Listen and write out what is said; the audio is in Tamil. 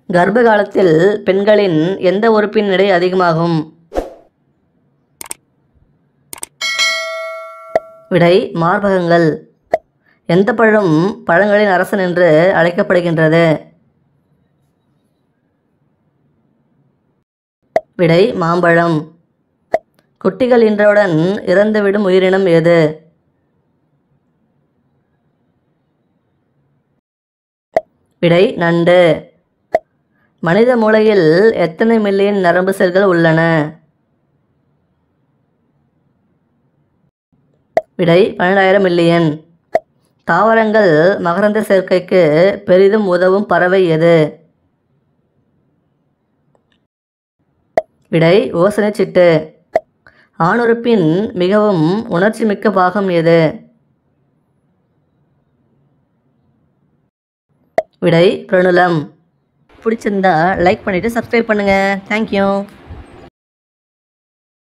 கர்ப்ப காலத்தில் பெண்களின் எந்த உறுப்பின் எடை அதிகமாகும்? விடை மார்பகங்கள். எந்த பழம் பழங்களின் அரசன் என்று அழைக்கப்படுகின்றது? விடை மாம்பழம். குட்டிகள் ஈன்றவுடன் இறந்துவிடும் உயிரினம் எது? விடை நண்டு. மனித மூளையில் எத்தனை மில்லியன் நரம்பு செல்கள் உள்ளன? விடை 12,000 மில்லியன். தாவரங்கள் மகரந்த சேர்க்கைக்கு பெரிதும் உதவும் பறவை எது? விடை ஓசனைச்சிட்டு. ஆணுறுப்பின் மிகவும் உணர்ச்சி மிக்க பாகம் எது? விடை பிரணுலம். பிடிச்சிருந்தா லைக் பண்ணிவிட்டு சப்ஸ்கிரைப் பண்ணுங்கள். தேங்க்யூ.